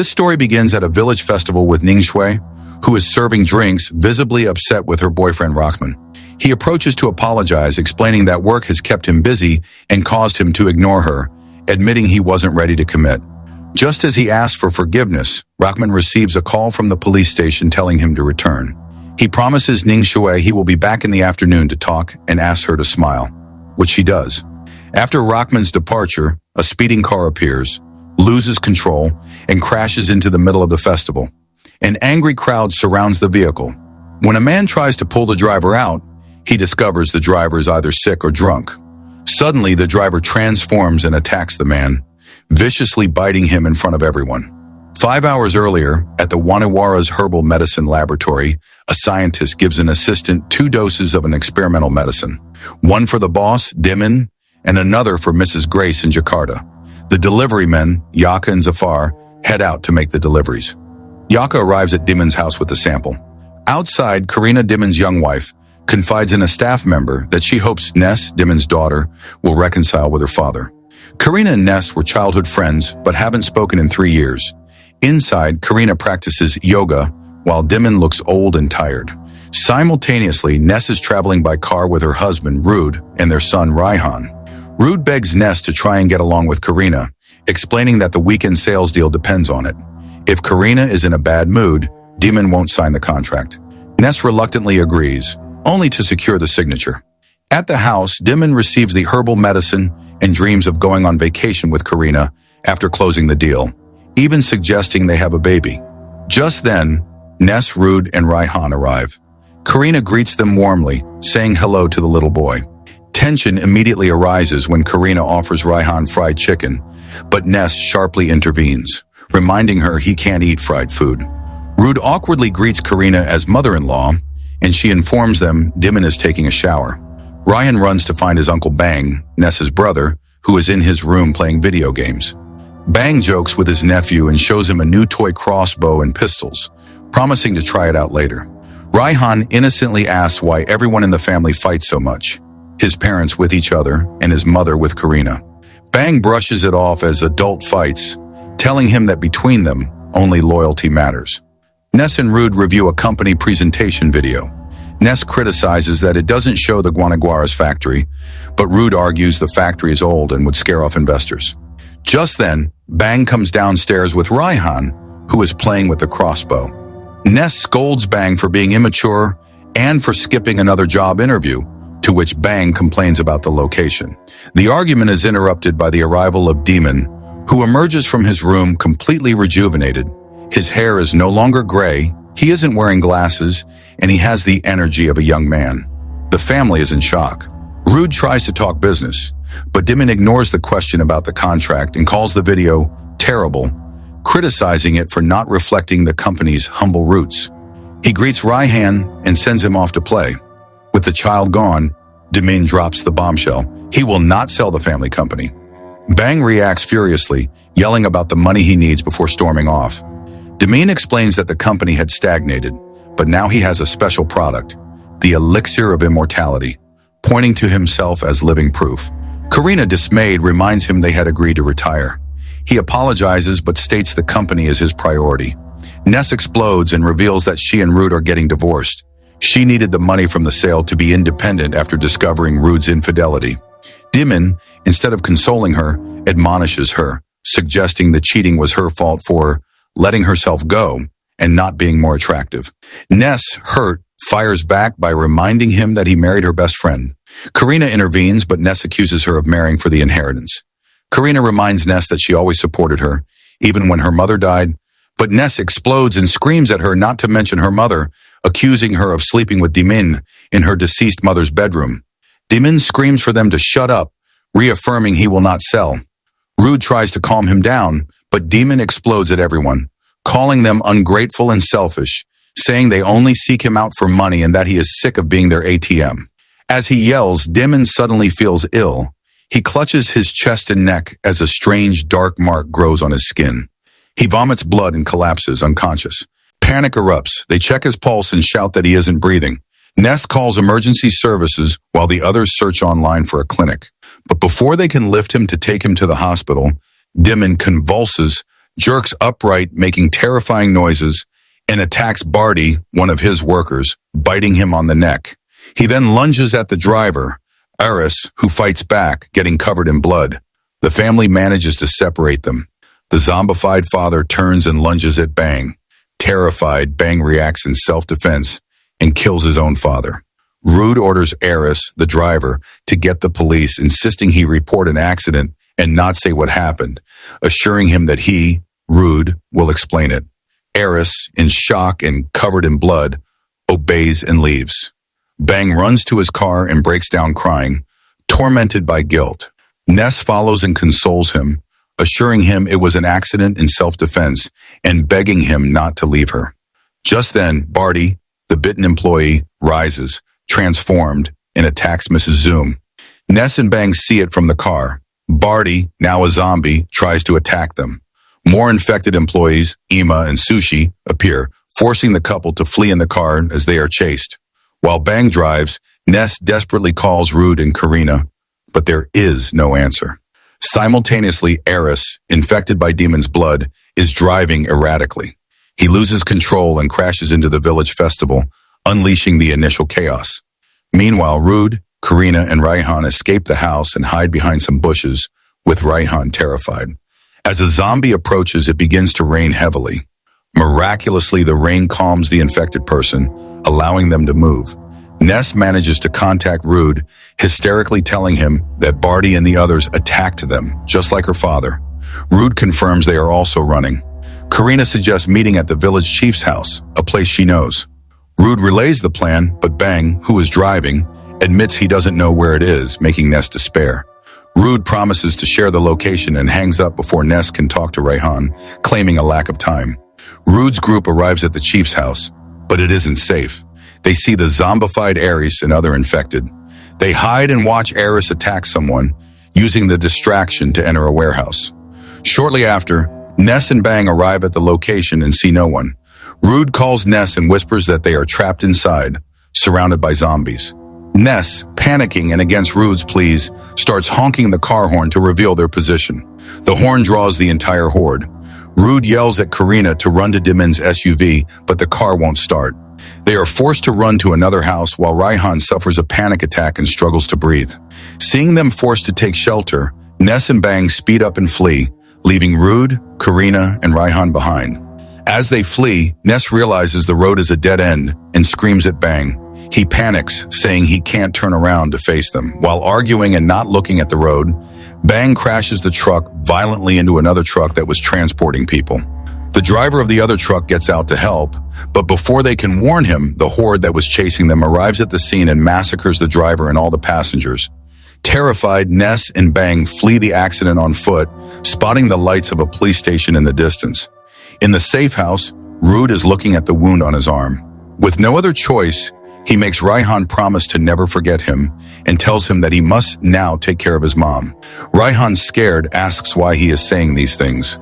This story begins at a village festival with Ningshui, who is serving drinks, visibly upset with her boyfriend Rahman. He approaches to apologize, explaining that work has kept him busy and caused him to ignore her, admitting he wasn't ready to commit. Just as he asks for forgiveness, Rahman receives a call from the police station telling him to return. He promises Ningshui he will be back in the afternoon to talk and asks her to smile, which she does. After Rahman's departure, a speeding car appears, loses control, and crashes into the middle of the festival. An angry crowd surrounds the vehicle. When a man tries to pull the driver out, he discovers the driver is either sick or drunk. Suddenly, the driver transforms and attacks the man, viciously biting him in front of everyone. 5 hours earlier, at the Wanawara's herbal medicine laboratory, a scientist gives an assistant 2 doses of an experimental medicine, one for the boss, Dimin, and another for Mrs. Grace in Jakarta. The delivery men, Yaka and Zafar, head out to make the deliveries. Yaka arrives at Dimin's house with the sample. Outside, Karina, Dimin's young wife, confides in a staff member that she hopes Ness, Dimin's daughter, will reconcile with her father. Karina and Ness were childhood friends, but haven't spoken in 3 years. Inside, Karina practices yoga, while Dimin looks old and tired. Simultaneously, Ness is traveling by car with her husband, Rude, and their son, Raihan. Rude begs Ness to try and get along with Karina, explaining that the weekend sales deal depends on it. If Karina is in a bad mood, Dimin won't sign the contract. Ness reluctantly agrees, only to secure the signature. At the house, Dimin receives the herbal medicine and dreams of going on vacation with Karina after closing the deal, even suggesting they have a baby. Just then, Ness, Rude, and Raihan arrive. Karina greets them warmly, saying hello to the little boy. Tension immediately arises when Karina offers Raihan fried chicken, but Ness sharply intervenes, reminding her he can't eat fried food. Rude awkwardly greets Karina as mother-in-law, and she informs them Dimin is taking a shower. Ryan runs to find his Uncle Bang, Ness's brother, who is in his room playing video games. Bang jokes with his nephew and shows him a new toy crossbow and pistols, promising to try it out later. Raihan innocently asks why everyone in the family fights so much, his parents with each other and his mother with Karina. Bang brushes it off as adult fights, telling him that between them, only loyalty matters. Ness and Rude review a company presentation video. Ness criticizes that it doesn't show the Guanaguara's factory, but Rude argues the factory is old and would scare off investors. Just then, Bang comes downstairs with Raihan, who is playing with the crossbow. Ness scolds Bang for being immature and for skipping another job interview, to which Bang complains about the location. The argument is interrupted by the arrival of Demon, who emerges from his room completely rejuvenated. His hair is no longer gray, he isn't wearing glasses, and he has the energy of a young man. The family is in shock. Rude tries to talk business, but Demon ignores the question about the contract and calls the video terrible, criticizing it for not reflecting the company's humble roots. He greets Raihan and sends him off to play. With the child gone, Demon drops the bombshell. He will not sell the family company. Bang reacts furiously, yelling about the money he needs before storming off. Demeen explains that the company had stagnated, but now he has a special product, the Elixir of Immortality, pointing to himself as living proof. Karina, dismayed, reminds him they had agreed to retire. He apologizes but states the company is his priority. Ness explodes and reveals that she and Rude are getting divorced. She needed the money from the sale to be independent after discovering Rude's infidelity. Dimin, instead of consoling her, admonishes her, suggesting the cheating was her fault for letting herself go and not being more attractive. Ness, hurt, fires back by reminding him that he married her best friend. Karina intervenes, but Ness accuses her of marrying for the inheritance. Karina reminds Ness that she always supported her, even when her mother died, but Ness explodes and screams at her not to mention her mother, accusing her of sleeping with Dimin in her deceased mother's bedroom. Dimin screams for them to shut up, reaffirming he will not sell. Rude tries to calm him down, but Dimin explodes at everyone, calling them ungrateful and selfish, saying they only seek him out for money and that he is sick of being their ATM. As he yells, Dimin suddenly feels ill. He clutches his chest and neck as a strange dark mark grows on his skin. He vomits blood and collapses unconscious. Panic erupts. They check his pulse and shout that he isn't breathing. Ness calls emergency services while the others search online for a clinic. But before they can lift him to take him to the hospital, Dimin convulses, jerks upright, making terrifying noises, and attacks Barty, one of his workers, biting him on the neck. He then lunges at the driver, Eris, who fights back, getting covered in blood. The family manages to separate them. The zombified father turns and lunges at Bang. Terrified, Bang reacts in self-defense and kills his own father. Rude orders Eris, the driver, to get the police, insisting he report an accident and not say what happened, assuring him that he, Rude, will explain it. Eris, in shock and covered in blood, obeys and leaves. Bang runs to his car and breaks down crying, tormented by guilt. Ness follows and consoles him, assuring him it was an accident in self-defense and begging him not to leave her. Just then, Barty, the bitten employee, rises, transformed, and attacks Mrs. Zoom. Ness and Bang see it from the car. Barty, now a zombie, tries to attack them. More infected employees, Ima and Sushi, appear, forcing the couple to flee in the car as they are chased. While Bang drives, Ness desperately calls Rude and Karina, but there is no answer. Simultaneously, Eris, infected by demon's blood, is driving erratically. He loses control and crashes into the village festival, unleashing the initial chaos. Meanwhile, Rude, Karina, and Raihan escape the house and hide behind some bushes, with Raihan terrified. As a zombie approaches, it begins to rain heavily. Miraculously, the rain calms the infected person, allowing them to move. Ness manages to contact Rude, hysterically telling him that Barty and the others attacked them, just like her father. Rude confirms they are also running. Karina suggests meeting at the village chief's house, a place she knows. Rude relays the plan, but Bang, who is driving, admits he doesn't know where it is, making Ness despair. Rude promises to share the location and hangs up before Ness can talk to Raihan, claiming a lack of time. Rude's group arrives at the chief's house, but it isn't safe. They see the zombified Eris and other infected. They hide and watch Eris attack someone, using the distraction to enter a warehouse. Shortly after, Ness and Bang arrive at the location and see no one. Rude calls Ness and whispers that they are trapped inside, surrounded by zombies. Ness, panicking and against Rude's pleas, starts honking the car horn to reveal their position. The horn draws the entire horde. Rude yells at Karina to run to Dimon's SUV, but the car won't start. They are forced to run to another house while Raihan suffers a panic attack and struggles to breathe. Seeing them forced to take shelter, Ness and Bang speed up and flee, leaving Rude, Karina, and Raihan behind. As they flee, Ness realizes the road is a dead end and screams at Bang. He panics, saying he can't turn around to face them. While arguing and not looking at the road, Bang crashes the truck violently into another truck that was transporting people. The driver of the other truck gets out to help, but before they can warn him, the horde that was chasing them arrives at the scene and massacres the driver and all the passengers. Terrified, Ness and Bang flee the accident on foot, spotting the lights of a police station in the distance. In the safe house, Rude is looking at the wound on his arm. With no other choice, he makes Raihan promise to never forget him and tells him that he must now take care of his mom. Raihan, scared, asks why he is saying these things.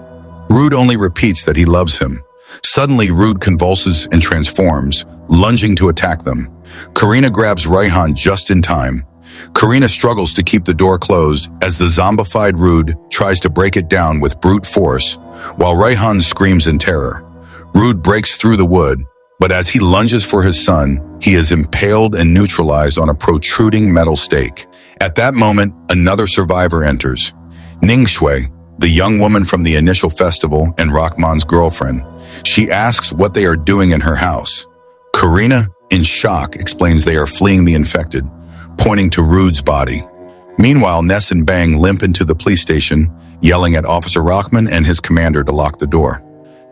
Rude only repeats that he loves him. Suddenly, Rude convulses and transforms, lunging to attack them. Karina grabs Raihan just in time. Karina struggles to keep the door closed as the zombified Rude tries to break it down with brute force, while Raihan screams in terror. Rude breaks through the wood, but as he lunges for his son, he is impaled and neutralized on a protruding metal stake. At that moment, another survivor enters. Ningshui, the young woman from the initial festival and Rahman's girlfriend. She asks what they are doing in her house. Karina, in shock, explains they are fleeing the infected, pointing to Rude's body. Meanwhile, Ness and Bang limp into the police station, yelling at Officer Rahman and his commander to lock the door.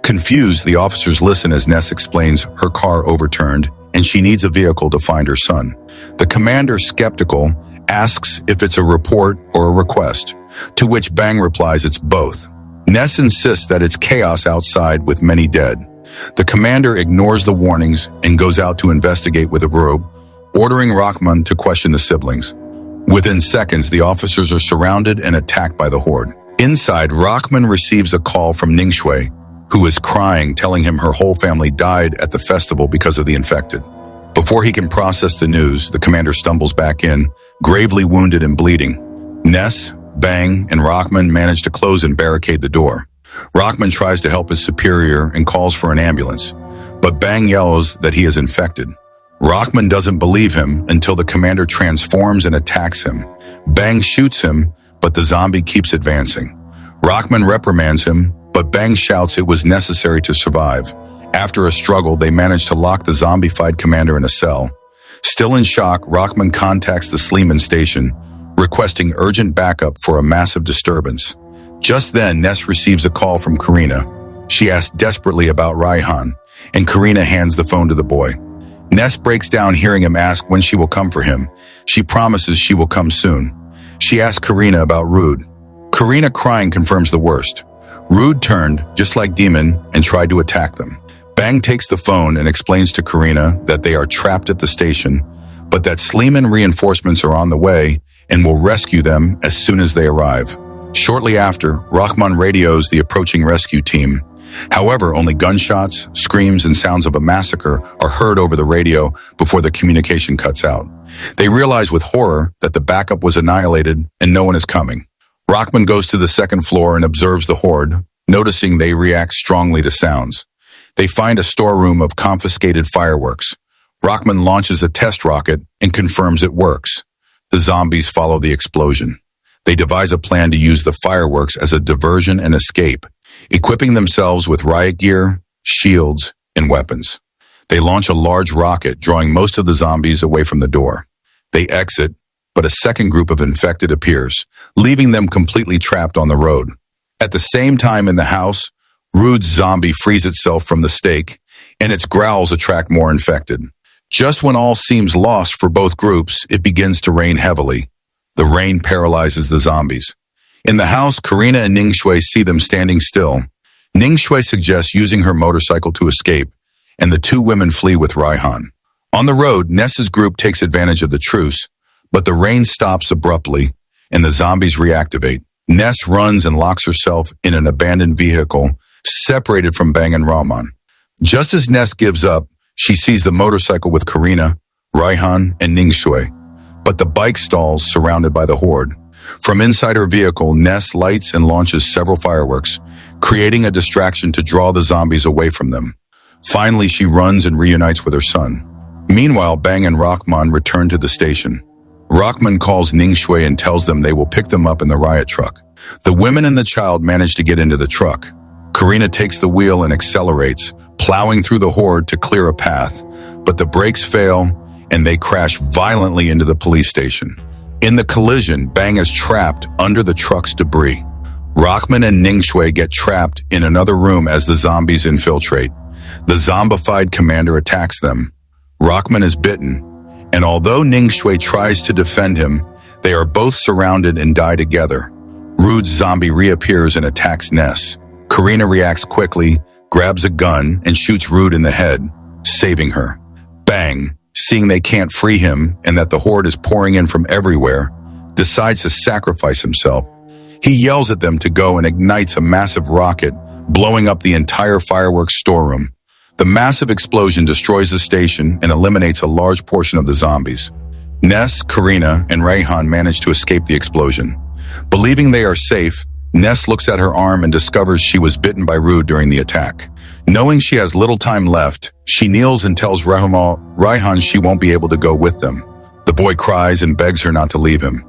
Confused, the officers listen as Ness explains her car overturned and she needs a vehicle to find her son. The commander, skeptical, asks if it's a report or a request, to which Bang replies it's both. Ness insists that it's chaos outside with many dead. The commander ignores the warnings and goes out to investigate with a robe, ordering Rahman to question the siblings. Within seconds, the officers are surrounded and attacked by the horde. Inside, Rahman receives a call from Ningshui, who is crying, telling him her whole family died at the festival because of the infected. Before he can process the news, the commander stumbles back in, gravely wounded and bleeding. Ness, Bang, and Rahman manage to close and barricade the door. Rockman tries to help his superior and calls for an ambulance, but Bang yells that he is infected. Rockman doesn't believe him until the commander transforms and attacks him. Bang shoots him, but the zombie keeps advancing. Rockman reprimands him, but Bang shouts it was necessary to survive. After a struggle, they manage to lock the zombified commander in a cell. Still in shock, Rockman contacts the Sleeman station, requesting urgent backup for a massive disturbance. Just then, Ness receives a call from Karina. She asks desperately about Raihan, and Karina hands the phone to the boy. Ness breaks down hearing him ask when she will come for him. She promises she will come soon. She asks Karina about Rude. Karina, crying, confirms the worst. Rude turned, just like Demon, and tried to attack them. Bang takes the phone and explains to Karina that they are trapped at the station, but that Sleeman reinforcements are on the way and will rescue them as soon as they arrive. Shortly after, Rockman radios the approaching rescue team. However, only gunshots, screams, and sounds of a massacre are heard over the radio before the communication cuts out. They realize with horror that the backup was annihilated and no one is coming. Rockman goes to the second floor and observes the horde, noticing they react strongly to sounds. They find a storeroom of confiscated fireworks. Rockman launches a test rocket and confirms it works. The zombies follow the explosion. They devise a plan to use the fireworks as a diversion and escape, equipping themselves with riot gear, shields, and weapons. They launch a large rocket, drawing most of the zombies away from the door. They exit, but a second group of infected appears, leaving them completely trapped on the road. At the same time in the house, Rude's zombie frees itself from the stake, and its growls attract more infected. Just when all seems lost for both groups, it begins to rain heavily. The rain paralyzes the zombies. In the house, Karina and Ningshui see them standing still. Ningshui suggests using her motorcycle to escape, and the two women flee with Raihan. On the road, Ness's group takes advantage of the truce, but the rain stops abruptly, and the zombies reactivate. Ness runs and locks herself in an abandoned vehicle, separated from Bang and Rahman. Just as Ness gives up, she sees the motorcycle with Karina, Raihan, and Ningshui, but the bike stalls surrounded by the horde. From inside her vehicle, Ness lights and launches several fireworks, creating a distraction to draw the zombies away from them. Finally, she runs and reunites with her son. Meanwhile, Bang and Rockman return to the station. Rockman calls Ningshui and tells them they will pick them up in the riot truck. The women and the child manage to get into the truck. Karina takes the wheel and accelerates, plowing through the horde to clear a path, but the brakes fail and they crash violently into the police station. In the collision, Bang is trapped under the truck's debris. Rockman and Ningshui get trapped in another room as the zombies infiltrate. The zombified commander attacks them. Rockman is bitten, and although Ningshui tries to defend him, they are both surrounded and die together. Rude's zombie reappears and attacks Ness. Karina reacts quickly, grabs a gun, and shoots Rude in the head, saving her. Bang, seeing they can't free him and that the horde is pouring in from everywhere, decides to sacrifice himself. He yells at them to go and ignites a massive rocket, blowing up the entire fireworks storeroom. The massive explosion destroys the station and eliminates a large portion of the zombies. Ness, Karina, and Raihan manage to escape the explosion. Believing they are safe, Ness looks at her arm and discovers she was bitten by Rude during the attack. Knowing she has little time left, she kneels and tells Raihan she won't be able to go with them. The boy cries and begs her not to leave him.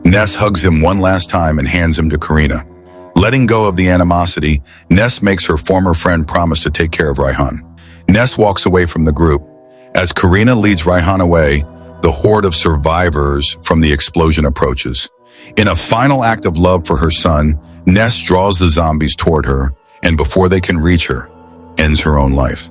Ness hugs him one last time and hands him to Karina. Letting go of the animosity, Ness makes her former friend promise to take care of Raihan. Ness walks away from the group. As Karina leads Raihan away, the horde of survivors from the explosion approaches. In a final act of love for her son, Ness draws the zombies toward her, and before they can reach her, ends her own life.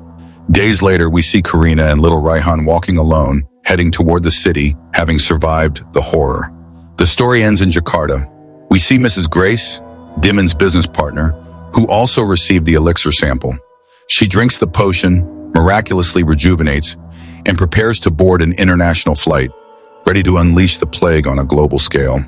Days later, we see Karina and little Raihan walking alone, heading toward the city, having survived the horror. The story ends in Jakarta. We see Mrs. Grace, Dimon's business partner, who also received the elixir sample. She drinks the potion, miraculously rejuvenates, and prepares to board an international flight, ready to unleash the plague on a global scale.